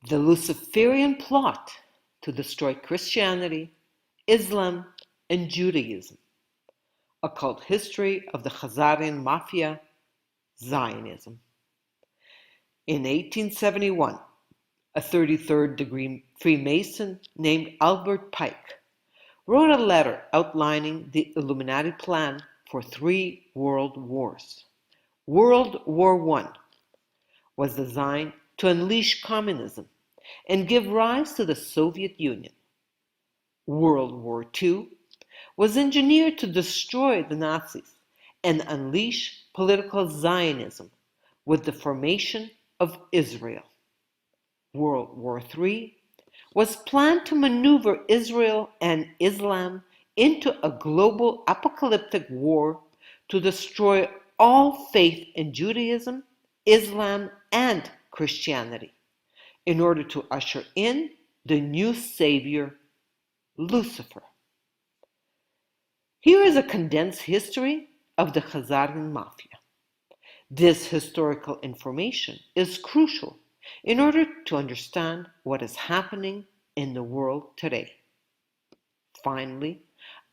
The Luciferian plot to destroy Christianity, Islam, and Judaism. Occult history of the Khazarian Mafia, Zionism. In 1871, a 33rd degree Freemason named Albert Pike wrote a letter outlining the Illuminati plan for 3 world wars. World War I was designed to unleash communism and give rise to the Soviet Union. World War II was engineered to destroy the Nazis and unleash political Zionism with the formation of Israel. World War III was planned to maneuver Israel and Islam into a global apocalyptic war to destroy all faith in Judaism, Islam, and Christianity in order to usher in the new savior, Lucifer. Here is a condensed history of the Khazarian Mafia. This historical information is crucial in order to understand what is happening in the world today. Finally,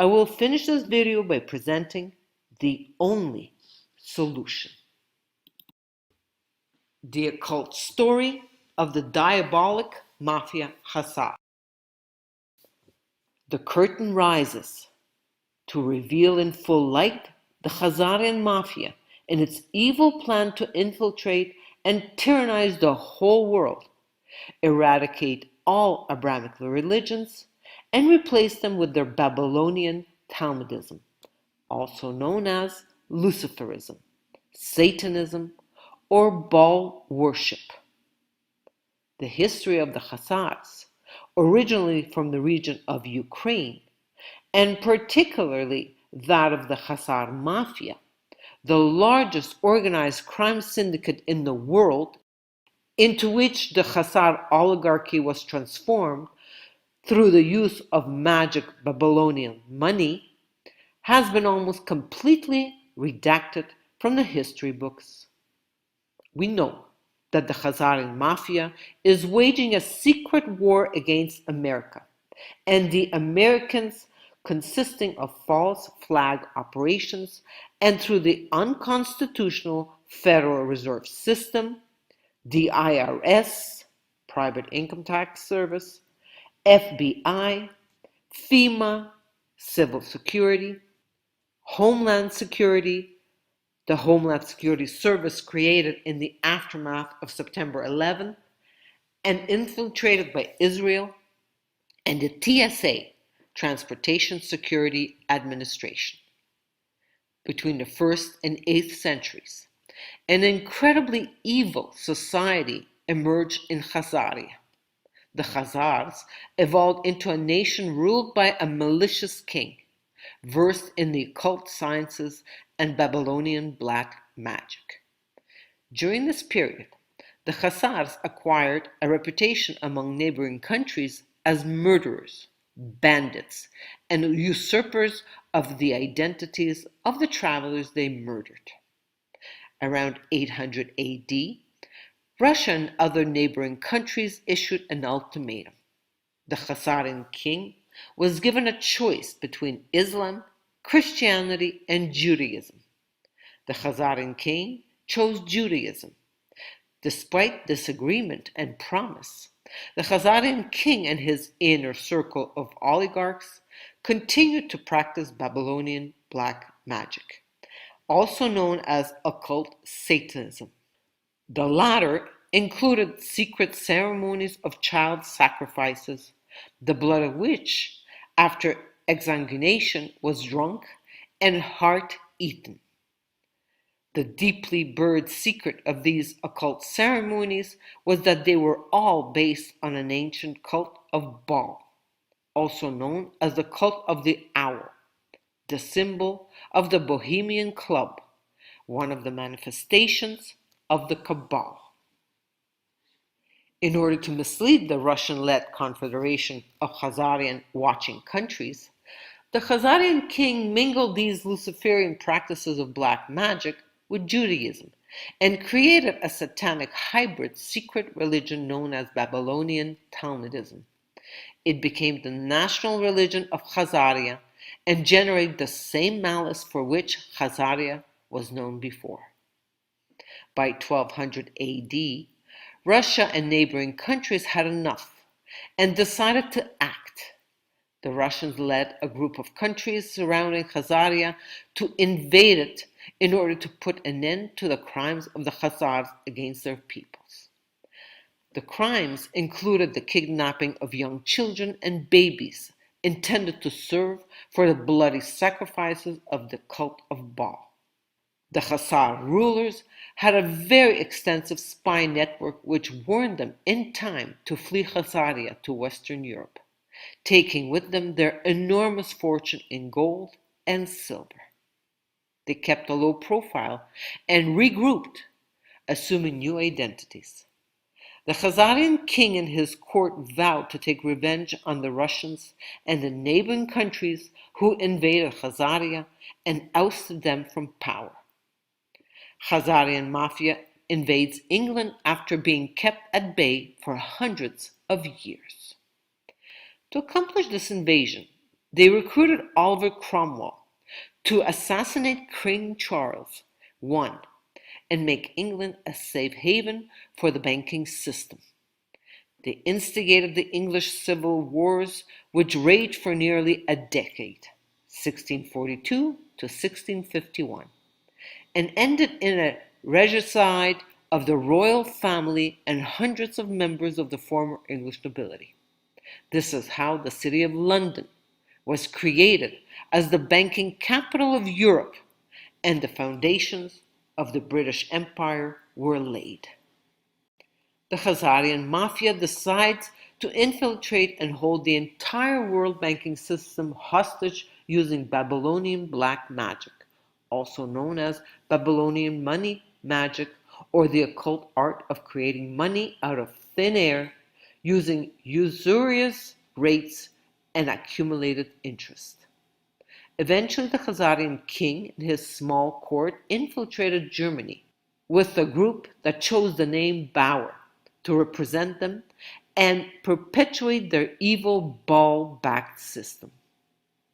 I will finish this video by presenting the only solution. The occult story of the diabolic Mafia Khazar. The curtain rises to reveal in full light the Khazarian Mafia and its evil plan to infiltrate and tyrannize the whole world, eradicate all Abrahamic religions, and replace them with their Babylonian Talmudism, also known as Luciferism, Satanism, or Baal worship. The history of the Khazars, originally from the region of Ukraine, and particularly that of the Khazar Mafia, the largest organized crime syndicate in the world, into which the Khazar oligarchy was transformed through the use of magic Babylonian money, has been almost completely redacted from the history books. We know that the Khazarian Mafia is waging a secret war against America, and the Americans, consisting of false flag operations and through the unconstitutional Federal Reserve System, the IRS, Private Income Tax Service, FBI, FEMA, Civil Security, Homeland Security, the Homeland Security Service created in the aftermath of September 11, and infiltrated by Israel, and the TSA, Transportation Security Administration. Between the 1st and 8th centuries, an incredibly evil society emerged in Khazaria. The Khazars evolved into a nation ruled by a malicious king, versed in the occult sciences and Babylonian black magic. During this period, the Khazars acquired a reputation among neighboring countries as murderers, bandits, and usurpers of the identities of the travelers they murdered. Around 800 AD, Russia and other neighboring countries issued an ultimatum. The Khazarian king was given a choice between Islam, Christianity, and Judaism. The Khazarian king chose Judaism. Despite disagreement and promise, the Khazarian king and his inner circle of oligarchs continued to practice Babylonian black magic, also known as occult Satanism. The latter included secret ceremonies of child sacrifices, the blood of which, after exsanguination, was drunk and heart eaten. The deeply buried secret of these occult ceremonies was that they were all based on an ancient cult of Baal, also known as the cult of the owl, the symbol of the Bohemian Club, one of the manifestations of the Cabal. In order to mislead the Russian-led Confederation of Khazarian watching countries, the Khazarian king mingled these Luciferian practices of black magic with Judaism and created a satanic hybrid secret religion known as Babylonian Talmudism. It became the national religion of Khazaria and generated the same malice for which Khazaria was known before. By 1200 AD, Russia and neighboring countries had enough and decided to act. The Russians led a group of countries surrounding Khazaria to invade it in order to put an end to the crimes of the Khazars against their peoples. The crimes included the kidnapping of young children and babies intended to serve for the bloody sacrifices of the cult of Baal. The Khazar rulers had a very extensive spy network which warned them in time to flee Khazaria to Western Europe, taking with them their enormous fortune in gold and silver. They kept a low profile and regrouped, assuming new identities. The Khazarian king and his court vowed to take revenge on the Russians and the neighboring countries who invaded Khazaria and ousted them from power. Khazarian mafia invades England after being kept at bay for hundreds of years. To accomplish this invasion, they recruited Oliver Cromwell to assassinate King Charles I and make England a safe haven for the banking system. They instigated the English civil wars, which raged for nearly a decade, 1642 to 1651, and ended in a regicide of the royal family and hundreds of members of the former English nobility. This is how the city of London was created as the banking capital of Europe, and the foundations of the British Empire were laid. The Khazarian mafia decides to infiltrate and hold the entire world banking system hostage using Babylonian black magic, also known as Babylonian money magic, or the occult art of creating money out of thin air using usurious rates and accumulated interest. Eventually, the Khazarian king and his small court infiltrated Germany with a group that chose the name Bauer to represent them and perpetuate their evil Baal-backed system.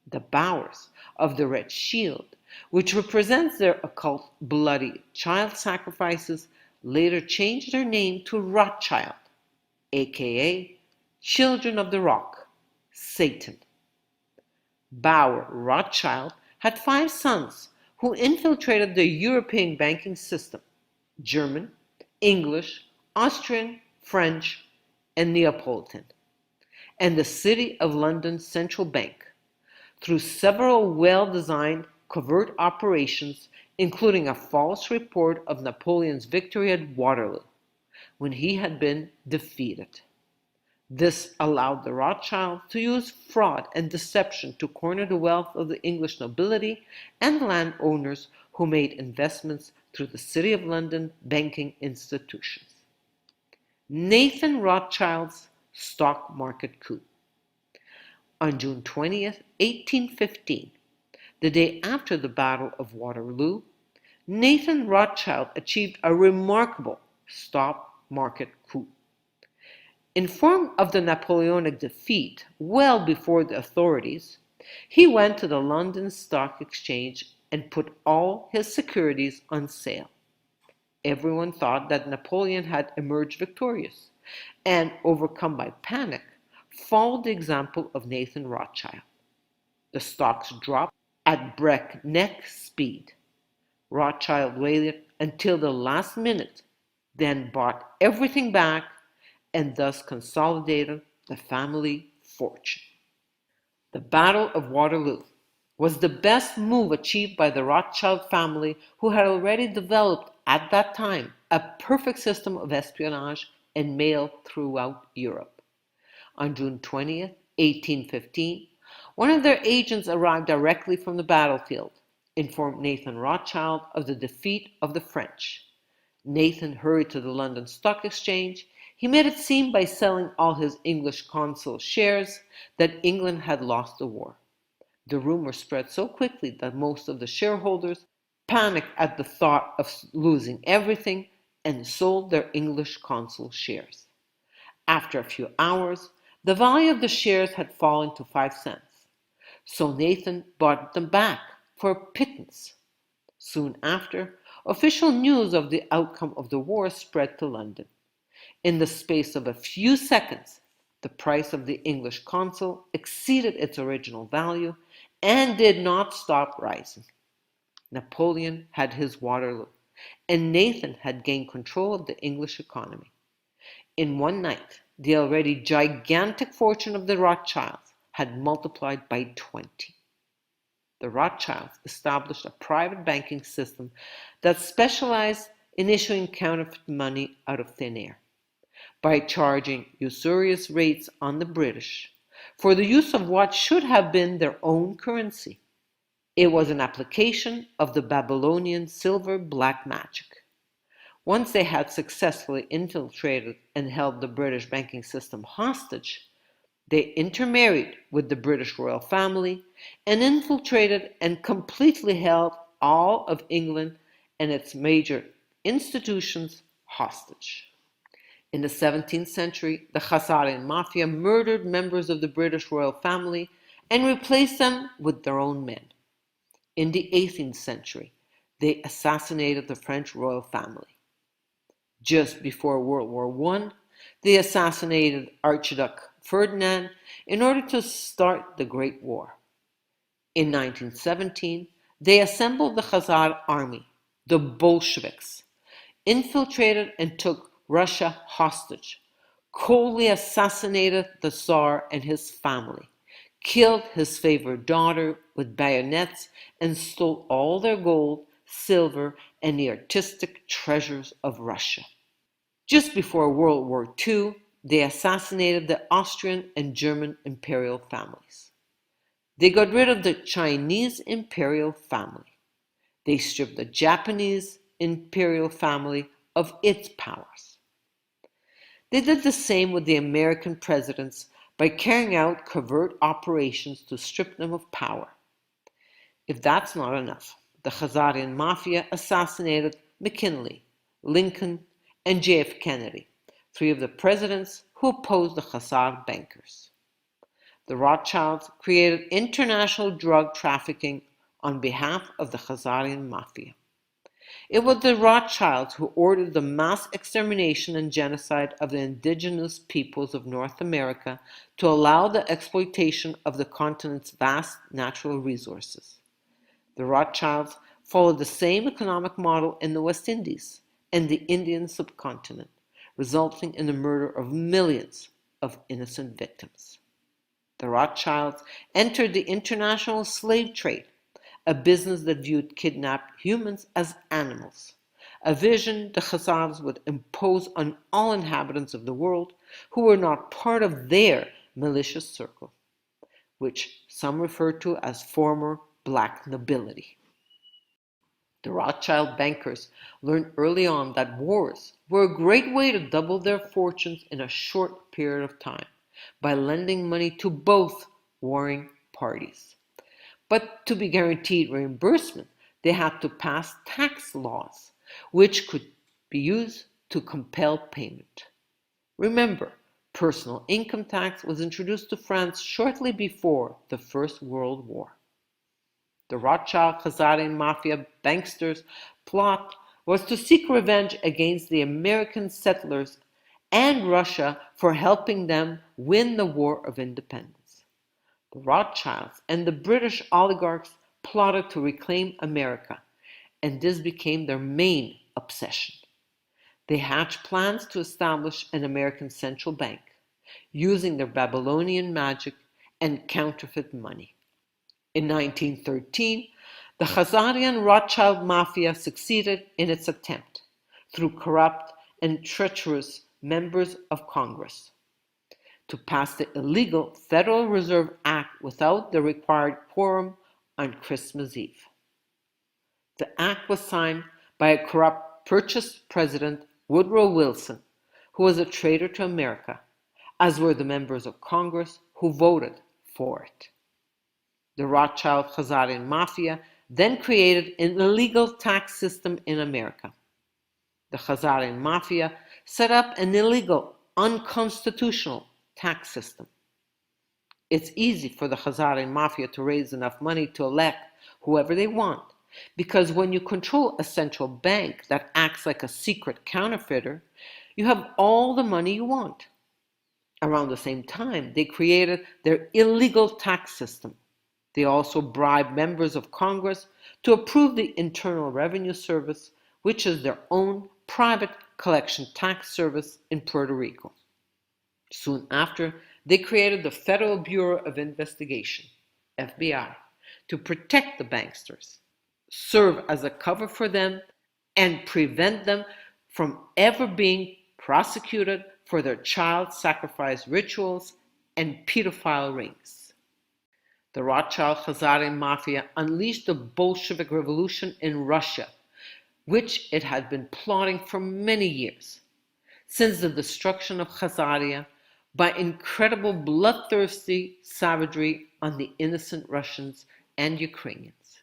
The Bauers of the Red Shield, which represents their occult bloody child sacrifices, later changed their name to Rothschild, aka Children of the Rock, Satan. Bauer Rothschild had 5 sons who infiltrated the European banking system: German, English, Austrian, French, and Neapolitan, and the City of London Central Bank, through several well-designed covert operations, including a false report of Napoleon's victory at Waterloo, when he had been defeated. This allowed the Rothschilds to use fraud and deception to corner the wealth of the English nobility and landowners who made investments through the City of London banking institutions. Nathan Rothschild's stock market coup. On June 20th, 1815, the day after the Battle of Waterloo, Nathan Rothschild achieved a remarkable stock market coup. Informed of the Napoleonic defeat well before the authorities, he went to the London Stock Exchange and put all his securities on sale. Everyone thought that Napoleon had emerged victorious, and, overcome by panic, followed the example of Nathan Rothschild. The stocks dropped at breakneck speed. Rothschild waited until the last minute, then bought everything back and thus consolidated the family fortune. The Battle of Waterloo was the best move achieved by the Rothschild family, who had already developed at that time a perfect system of espionage and mail throughout Europe. On June 20th, 1815, one of their agents arrived directly from the battlefield, informed Nathan Rothschild of the defeat of the French. Nathan hurried to the London Stock Exchange. He made it seem by selling all his English consul shares that England had lost the war. The rumor spread so quickly that most of the shareholders panicked at the thought of losing everything, and sold their English consul shares. After a few hours, the value of the shares had fallen to 5 cents, so Nathan bought them back for a pittance. Soon after, official news of the outcome of the war spread to London. In the space of a few seconds, the price of the English consul exceeded its original value and did not stop rising. Napoleon had his Waterloo, and Nathan had gained control of the English economy. In one night, the already gigantic fortune of the Rothschilds had multiplied by 20. The Rothschilds established a private banking system that specialized in issuing counterfeit money out of thin air, by charging usurious rates on the British for the use of what should have been their own currency. It was an application of the Babylonian silver black magic. Once they had successfully infiltrated and held the British banking system hostage, they intermarried with the British royal family and infiltrated and completely held all of England and its major institutions hostage. In the 17th century, the Khazarian mafia murdered members of the British royal family and replaced them with their own men. In the 18th century, they assassinated the French royal family. Just before World War I, they assassinated Archduke Ferdinand in order to start the Great War. In 1917, they assembled the Khazar army, the Bolsheviks, infiltrated and took Russia hostage, coldly assassinated the Tsar and his family, killed his favorite daughter with bayonets, and stole all their gold, silver, and the artistic treasures of Russia. Just before World War II, they assassinated the Austrian and German imperial families. They got rid of the Chinese imperial family. They stripped the Japanese imperial family of its powers. They did the same with the American presidents by carrying out covert operations to strip them of power. If that's not enough, the Khazarian mafia assassinated McKinley, Lincoln, and J.F. Kennedy, three of the presidents who opposed the Khazar bankers. The Rothschilds created international drug trafficking on behalf of the Khazarian mafia. It was the Rothschilds who ordered the mass extermination and genocide of the indigenous peoples of North America to allow the exploitation of the continent's vast natural resources. The Rothschilds followed the same economic model in the West Indies and the Indian subcontinent, resulting in the murder of millions of innocent victims. The Rothschilds entered the international slave trade, a business that viewed kidnapped humans as animals, a vision the Khazars would impose on all inhabitants of the world who were not part of their malicious circle, which some refer to as former black nobility. The Rothschild bankers learned early on that wars were a great way to double their fortunes in a short period of time by lending money to both warring parties. But to be guaranteed reimbursement, they had to pass tax laws, which could be used to compel payment. Remember, personal income tax was introduced to France shortly before the First World War. The Rothschild Khazarian mafia banksters' plot was to seek revenge against the American settlers and Russia for helping them win the War of Independence. The Rothschilds and the British oligarchs plotted to reclaim America, and this became their main obsession. They hatched plans to establish an American central bank, using their Babylonian magic and counterfeit money. In 1913, the Khazarian Rothschild mafia succeeded in its attempt through corrupt and treacherous members of Congress to pass the illegal Federal Reserve Act without the required quorum on Christmas Eve. The act was signed by a corrupt purchase president, Woodrow Wilson, who was a traitor to America, as were the members of Congress who voted for it. The Rothschild Khazarian mafia then created an illegal tax system in America. The Khazarian Mafia set up an illegal, unconstitutional tax system. It's easy for the Khazarian Mafia to raise enough money to elect whoever they want, because when you control a central bank that acts like a secret counterfeiter, you have all the money you want. Around the same time, they created their illegal tax system. They also bribed members of Congress to approve the Internal Revenue Service, which is their own private collection tax service in Puerto Rico. Soon after, they created the Federal Bureau of Investigation, FBI, to protect the banksters, serve as a cover for them, and prevent them from ever being prosecuted for their child sacrifice rituals and pedophile rings. The Rothschild Khazarian Mafia unleashed the Bolshevik Revolution in Russia, which it had been plotting for many years, since the destruction of Khazaria by incredible bloodthirsty savagery on the innocent Russians and Ukrainians.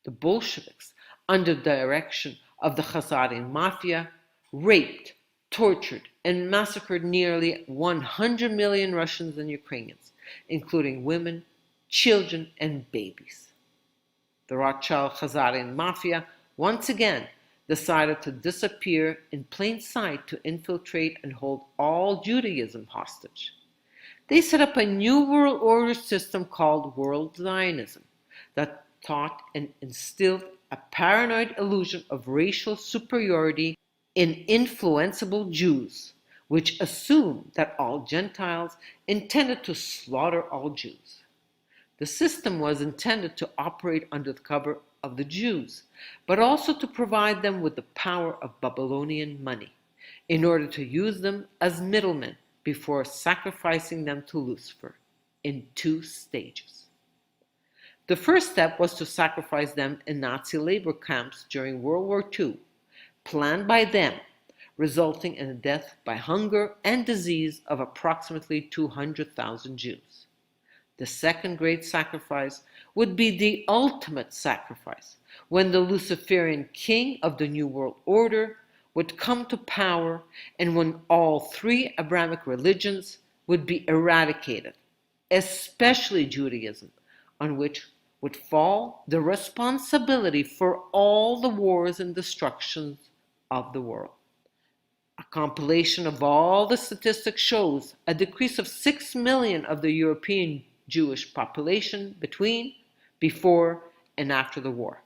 The Bolsheviks, under the direction of the Khazarian Mafia, raped, tortured, and massacred nearly 100 million Russians and Ukrainians, including women, children, and babies. The Rothschild Khazarian Mafia once again decided to disappear in plain sight to infiltrate and hold all Judaism hostage. They set up a new world order system called World Zionism that taught and instilled a paranoid illusion of racial superiority in influenceable Jews, which assumed that all Gentiles intended to slaughter all Jews. The system was intended to operate under the cover of the Jews, but also to provide them with the power of Babylonian money, in order to use them as middlemen before sacrificing them to Lucifer, in 2 stages. The first step was to sacrifice them in Nazi labor camps during World War II, planned by them, resulting in the death by hunger and disease of approximately 200,000 Jews. The second great sacrifice would be the ultimate sacrifice, when the Luciferian king of the New World Order would come to power and when all 3 Abrahamic religions would be eradicated, especially Judaism, on which would fall the responsibility for all the wars and destructions of the world. A compilation of all the statistics shows a decrease of 6 million of the European Jewish population before, and after the war.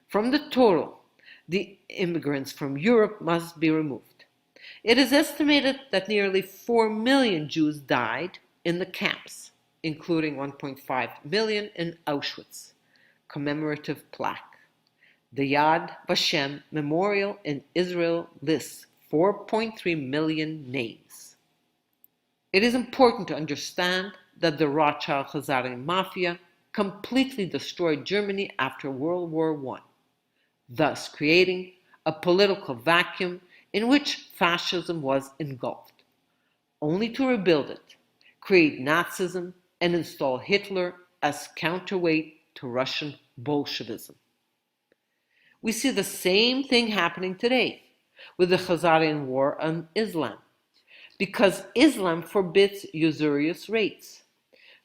From the total, the immigrants from Europe must be removed. It is estimated that nearly 4 million Jews died in the camps, including 1.5 million in Auschwitz. Commemorative plaque. The Yad Vashem Memorial in Israel lists 4.3 million names. It is important to understand that the Rothschild Khazarian Mafia completely destroyed Germany after World War I, thus creating a political vacuum in which fascism was engulfed, only to rebuild it, create Nazism, and install Hitler as counterweight to Russian Bolshevism. We see the same thing happening today with the Khazarian war on Islam, because Islam forbids usurious rates.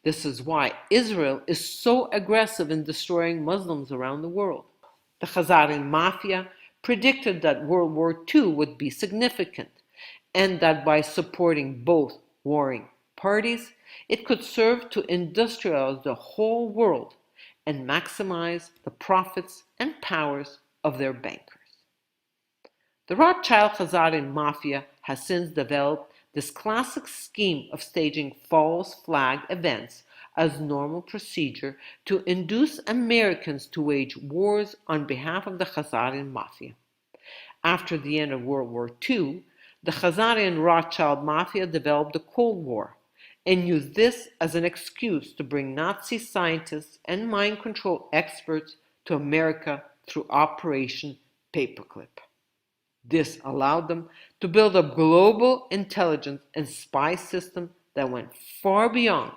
This is why Israel is so aggressive in destroying Muslims around the world. The Khazarian Mafia predicted that World War II would be significant, and that by supporting both warring parties, it could serve to industrialize the whole world and maximize the profits and powers of their bankers. The Rothschild Khazarian Mafia has since developed this classic scheme of staging false flag events as normal procedure to induce Americans to wage wars on behalf of the Khazarian Mafia. After the end of World War II, the Khazarian Rothschild Mafia developed the Cold War and used this as an excuse to bring Nazi scientists and mind control experts to America through Operation Paperclip. This allowed them to build a global intelligence and spy system that went far beyond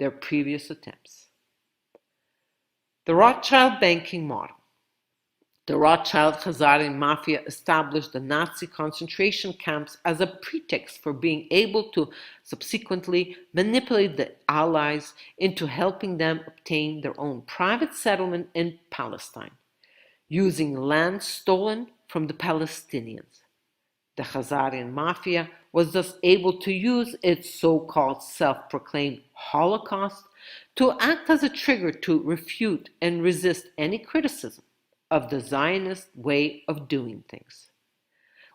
their previous attempts. The Rothschild banking model. The Rothschild-Khazarian mafia established the Nazi concentration camps as a pretext for being able to subsequently manipulate the Allies into helping them obtain their own private settlement in Palestine, using land stolen from the Palestinians. The Khazarian mafia was thus able to use its so-called self-proclaimed Holocaust to act as a trigger to refute and resist any criticism of the Zionist way of doing things.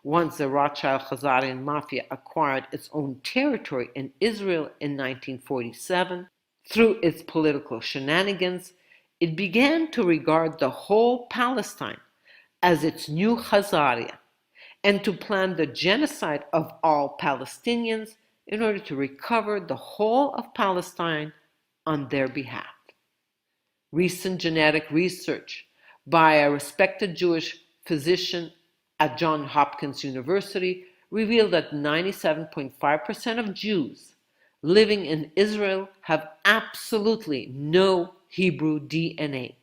Once the Rothschild-Khazarian mafia acquired its own territory in Israel in 1947, through its political shenanigans, it began to regard the whole Palestine as its new Khazaria, and to plan the genocide of all Palestinians in order to recover the whole of Palestine on their behalf. Recent genetic research by a respected Jewish physician at Johns Hopkins University revealed that 97.5% of Jews living in Israel have absolutely no Hebrew DNA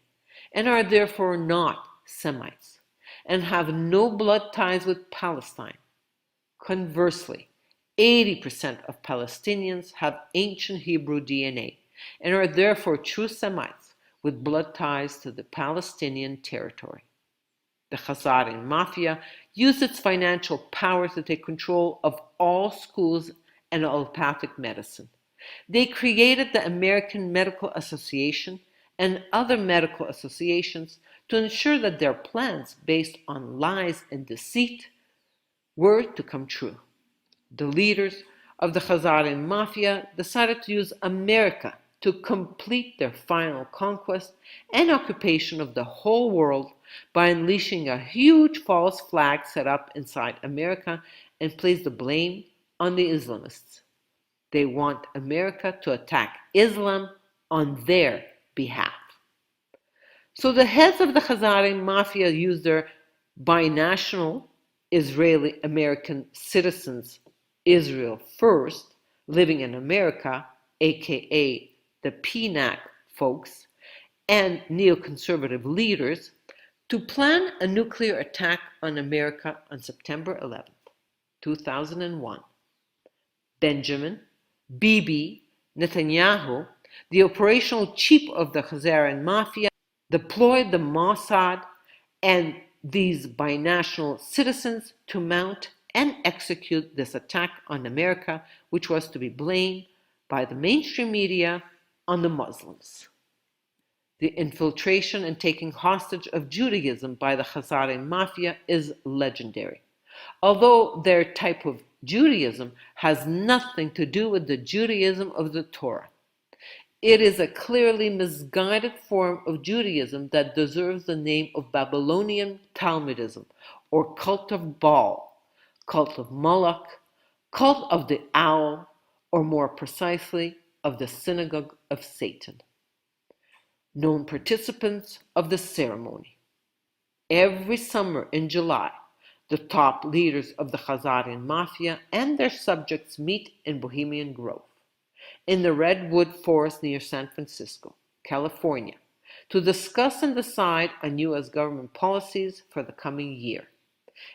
and are therefore not Semites, and have no blood ties with Palestine. Conversely, 80% of Palestinians have ancient Hebrew DNA and are therefore true Semites with blood ties to the Palestinian territory. The Khazarian mafia used its financial power to take control of all schools and allopathic medicine. They created the American Medical Association and other medical associations to ensure that their plans based on lies and deceit were to come true. The leaders of the Khazarian mafia decided to use America to complete their final conquest and occupation of the whole world by unleashing a huge false flag set up inside America and place the blame on the Islamists. They want America to attack Islam on their behalf. So the heads of the Khazarian mafia use their binational Israeli-American citizens, Israel first, living in America, aka the PNAC folks, and neoconservative leaders, to plan a nuclear attack on America on September 11th, 2001. Benjamin, Bibi, Netanyahu, the operational chief of the Khazarian mafia, deployed the Mossad and these binational citizens to mount and execute this attack on America, which was to be blamed by the mainstream media on the Muslims. The infiltration and taking hostage of Judaism by the Khazarian mafia is legendary, although their type of Judaism has nothing to do with the Judaism of the Torah. It is a clearly misguided form of Judaism that deserves the name of Babylonian Talmudism, or cult of Baal, cult of Moloch, cult of the owl, or more precisely, of the synagogue of Satan. Known participants of the ceremony. Every summer in July, the top leaders of the Khazarian mafia and their subjects meet in Bohemian Grove, in the Redwood Forest near San Francisco, California, to discuss and decide on U.S. government policies for the coming year.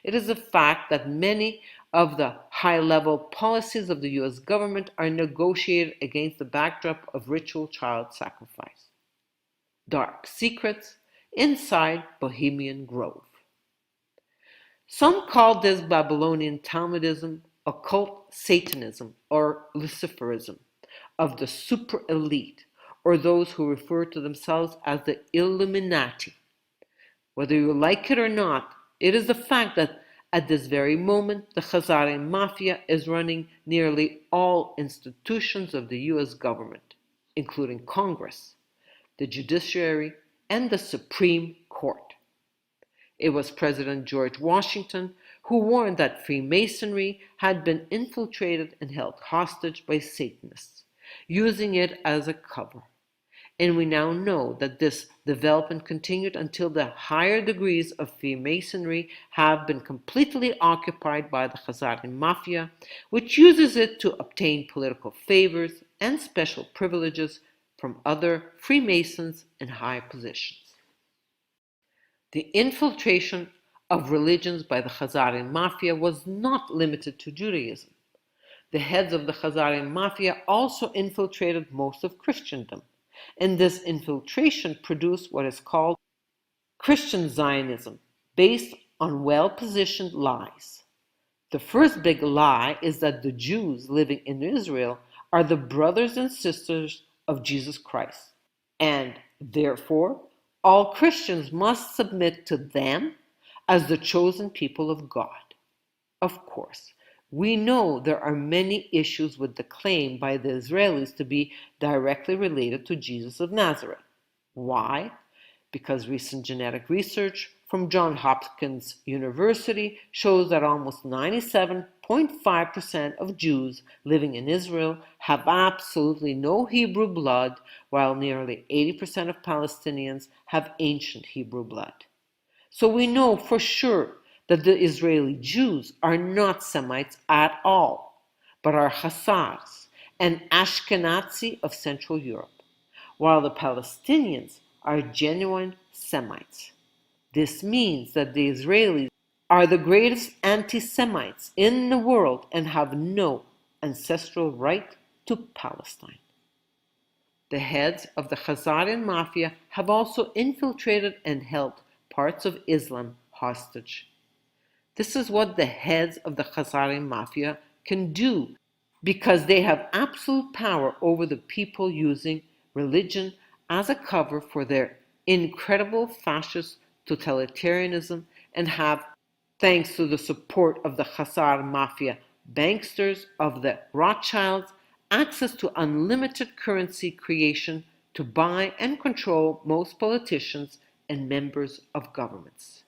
It is a fact that many of the high-level policies of the U.S. government are negotiated against the backdrop of ritual child sacrifice. Dark secrets inside Bohemian Grove. Some call this Babylonian Talmudism occult Satanism or Luciferism of the super elite, or those who refer to themselves as the Illuminati. Whether you like it or not, it is the fact that at this very moment the Khazarian mafia is running nearly all institutions of the U.S. government, including Congress, the judiciary, and the Supreme Court. It was President George Washington who warned that Freemasonry had been infiltrated and held hostage by Satanists, using it as a cover. And we now know that this development continued until the higher degrees of Freemasonry have been completely occupied by the Khazarian mafia, which uses it to obtain political favors and special privileges from other Freemasons in high positions. The infiltration of religions by the Khazarian Mafia was not limited to Judaism. The heads of the Khazarian Mafia also infiltrated most of Christendom, and this infiltration produced what is called Christian Zionism, based on well-positioned lies. The first big lie is that the Jews living in Israel are the brothers and sisters of Jesus Christ, and therefore all Christians must submit to them as the chosen people of God. Of course, we know there are many issues with the claim by the Israelis to be directly related to Jesus of Nazareth. Why? Because recent genetic research from Johns Hopkins University shows that almost 97.5% of Jews living in Israel have absolutely no Hebrew blood, while nearly 80% of Palestinians have ancient Hebrew blood. So we know for sure that the Israeli Jews are not Semites at all, but are Khazars and Ashkenazi of Central Europe, while the Palestinians are genuine Semites. This means that the Israelis are the greatest anti-Semites in the world and have no ancestral right to Palestine. The heads of the Khazarian Mafia have also infiltrated and held parts of Islam hostage. This is what the heads of the Khazarian Mafia can do because they have absolute power over the people, using religion as a cover for their incredible fascist totalitarianism, and have, thanks to the support of the Khazar Mafia banksters of the Rothschilds, access to unlimited currency creation to buy and control most politicians and members of governments.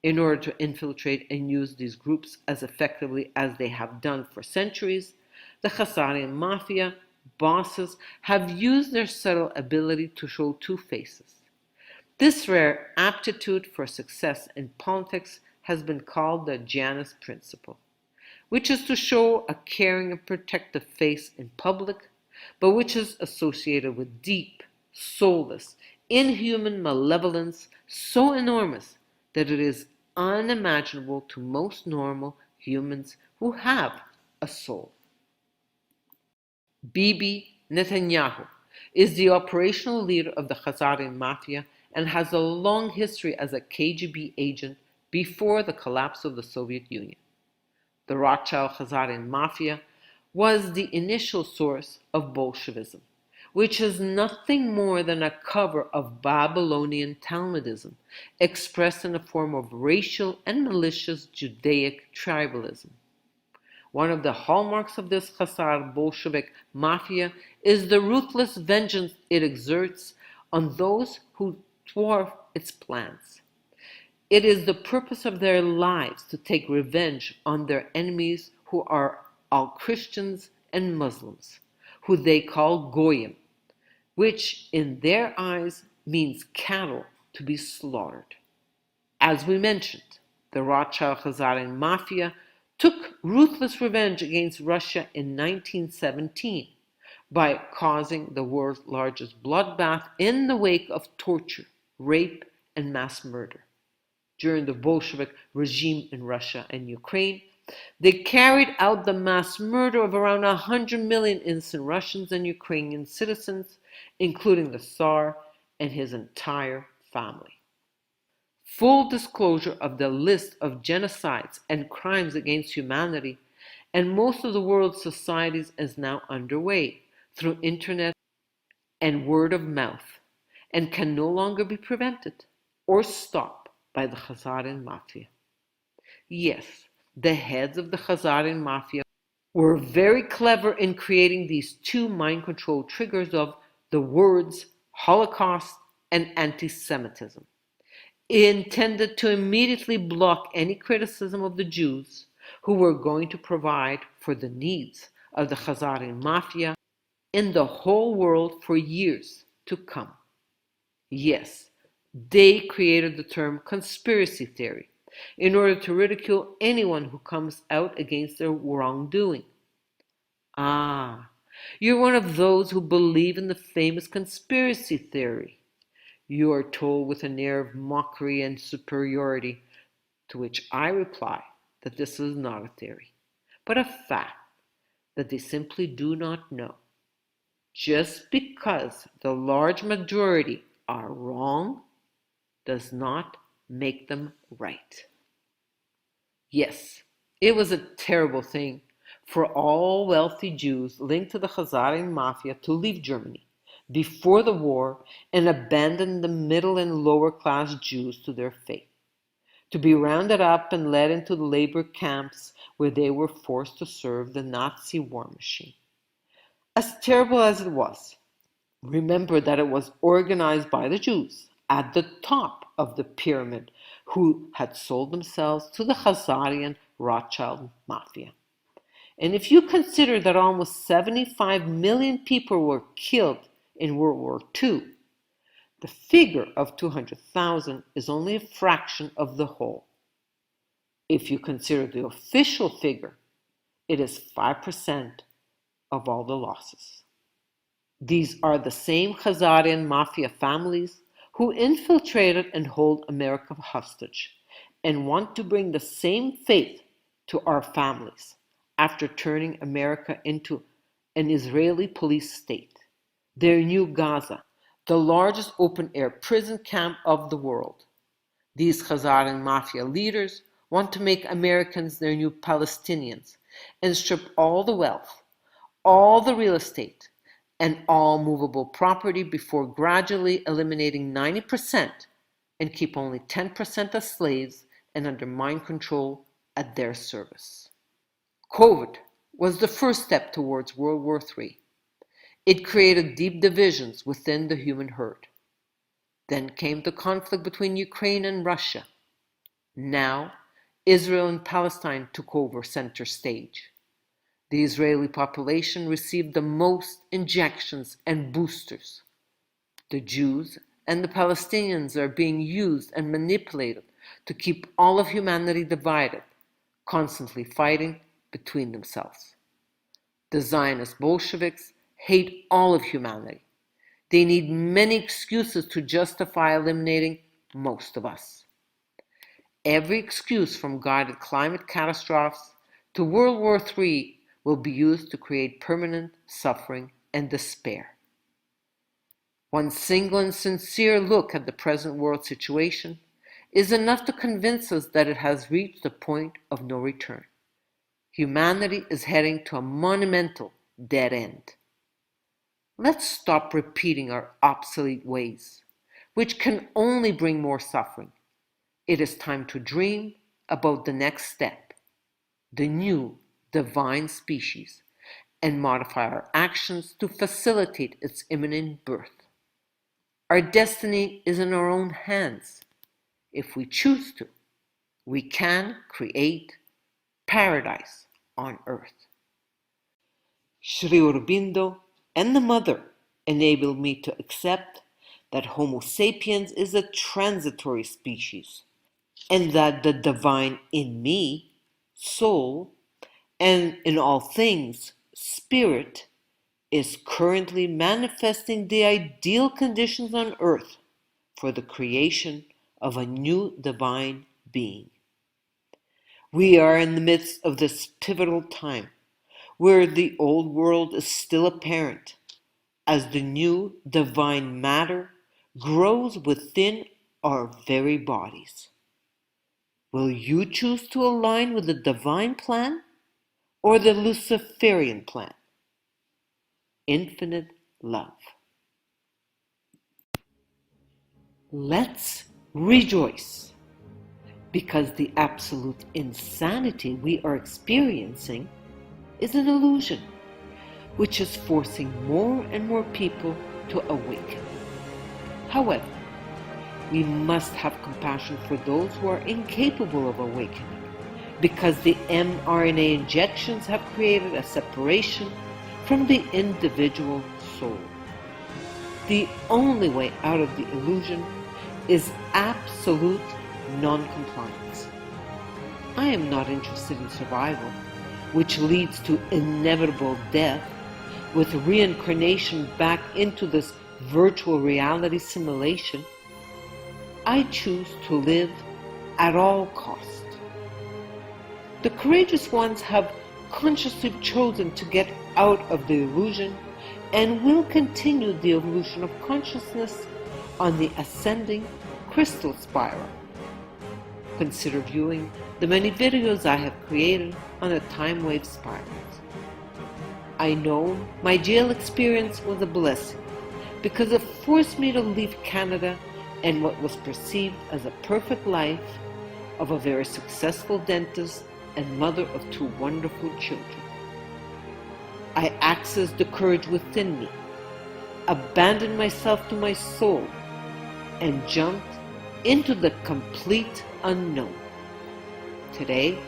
In order to infiltrate and use these groups as effectively as they have done for centuries, the Khazarian Mafia bosses have used their subtle ability to show two faces. This rare aptitude for success in politics has been called the Janus Principle, which is to show a caring and protective face in public, but which is associated with deep, soulless, inhuman malevolence so enormous that it is unimaginable to most normal humans who have a soul. Bibi Netanyahu is the operational leader of the Khazarian Mafia and has a long history as a KGB agent before the collapse of the Soviet Union. The Rothschild Khazarian Mafia was the initial source of Bolshevism, which is nothing more than a cover of Babylonian Talmudism, expressed in a form of racial and malicious Judaic tribalism. One of the hallmarks of this Khazar Bolshevik mafia is the ruthless vengeance it exerts on those who thwart its plans. It is the purpose of their lives to take revenge on their enemies, who are all Christians and Muslims, who they call Goyim, which in their eyes means cattle to be slaughtered. As we mentioned, the Rothschild Khazarian Mafia took ruthless revenge against Russia in 1917 by causing the world's largest bloodbath in the wake of torture, rape, and mass murder. During the Bolshevik regime in Russia and Ukraine, they carried out the mass murder of around 100 million innocent Russians and Ukrainian citizens, including the Tsar and his entire family. Full disclosure of the list of genocides and crimes against humanity and most of the world's societies is now underway through internet and word of mouth, and can no longer be prevented or stopped by the Khazarian Mafia. Yes, the heads of the Khazarian Mafia were very clever in creating these two mind control triggers of the words Holocaust and anti-Semitism, intended to immediately block any criticism of the Jews who were going to provide for the needs of the Khazarian Mafia in the whole world for years to come. Yes, they created the term conspiracy theory in order to ridicule anyone who comes out against their wrongdoing. Ah, You're one of those who believe in the famous conspiracy theory. You are told with an air of mockery and superiority, to which I reply that this is not a theory, but a fact that they simply do not know. Just because the large majority are wrong does not make them right. Yes, it was a terrible thing for all wealthy Jews linked to the Khazarian mafia to leave Germany before the war and abandon the middle and lower class Jews to their fate, to be rounded up and led into the labor camps where they were forced to serve the Nazi war machine. As terrible as it was, remember that it was organized by the Jews at the top of the pyramid who had sold themselves to the Khazarian Rothschild mafia. And if you consider that almost 75 million people were killed in World War II, the figure of 200,000 is only a fraction of the whole. If you consider the official figure, it is 5% of all the losses. These are the same Khazarian mafia families who infiltrated and hold America hostage and want to bring the same fate to our families after turning America into an Israeli police state. Their new Gaza, the largest open-air prison camp of the world. These Khazarian mafia leaders want to make Americans their new Palestinians and strip all the wealth, all the real estate, and all movable property before gradually eliminating 90% and keep only 10% as slaves and under mind control at their service. COVID was the first step towards World War III. It created deep divisions within the human herd. Then came the conflict between Ukraine and Russia. Now, Israel and Palestine took over center stage. The Israeli population received the most injections and boosters. The Jews and the Palestinians are being used and manipulated to keep all of humanity divided, constantly fighting between themselves. The Zionist Bolsheviks hate all of humanity. They need many excuses to justify eliminating most of us. Every excuse from guided climate catastrophes to World War III will be used to create permanent suffering and despair. One single and sincere look at the present world situation is enough to convince us that it has reached the point of no return. Humanity is heading to a monumental dead end. Let's stop repeating our obsolete ways, which can only bring more suffering. It is time to dream about the next step, the new divine species, and modify our actions to facilitate its imminent birth. Our destiny is in our own hands. If we choose to, we can create paradise on earth. Sri Aurobindo and the Mother enabled me to accept that Homo sapiens is a transitory species, and that the divine in me, soul, and in all things, spirit, is currently manifesting the ideal conditions on earth for the creation of a new divine being. We are in the midst of this pivotal time where the old world is still apparent as the new divine matter grows within our very bodies. Will you choose to align with the divine plan or the Luciferian plan? Infinite love. Let's rejoice, because the absolute insanity we are experiencing is an illusion, which is forcing more and more people to awaken. However, we must have compassion for those who are incapable of awakening, because the mRNA injections have created a separation from the individual soul. The only way out of the illusion is absolute non-compliance. I am not interested in survival, which leads to inevitable death, with reincarnation back into this virtual reality simulation, I choose to live at all cost. The courageous ones have consciously chosen to get out of the illusion and will continue the evolution of consciousness on the ascending crystal spiral. Consider viewing the many videos I have created on the time wave spirals. I know my jail experience was a blessing because it forced me to leave Canada and what was perceived as a perfect life of a very successful dentist and mother of 2 wonderful children. I accessed the courage within me, abandoned myself to my soul, and jumped into the complete unknown. Today,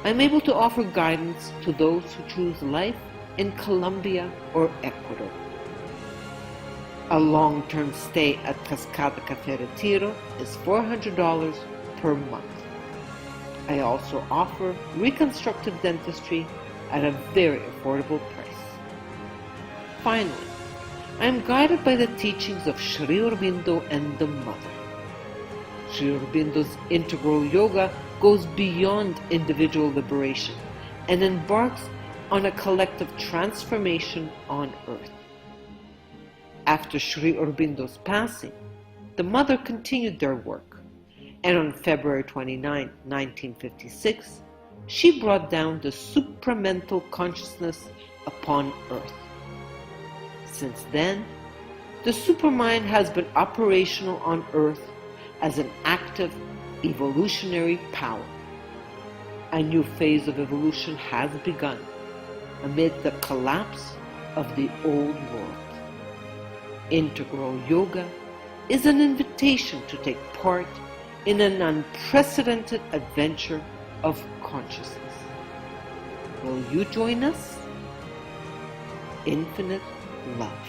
I'm able to offer guidance to those who choose life in Colombia or Ecuador. A long-term stay at Cascada Café Retiro is $400 per month. I also offer reconstructive dentistry at a very affordable price. Finally, I am guided by the teachings of Sri Aurobindo and the Mother. Sri Aurobindo's integral yoga goes beyond individual liberation and embarks on a collective transformation on earth. After Sri Aurobindo's passing, the Mother continued their work, and on February 29, 1956, she brought down the supramental consciousness upon earth. Since then, the supermind has been operational on earth as an active evolutionary power. A new phase of evolution has begun amid the collapse of the old world. Integral yoga is an invitation to take part in an unprecedented adventure of consciousness. Will you join us? Infinite love.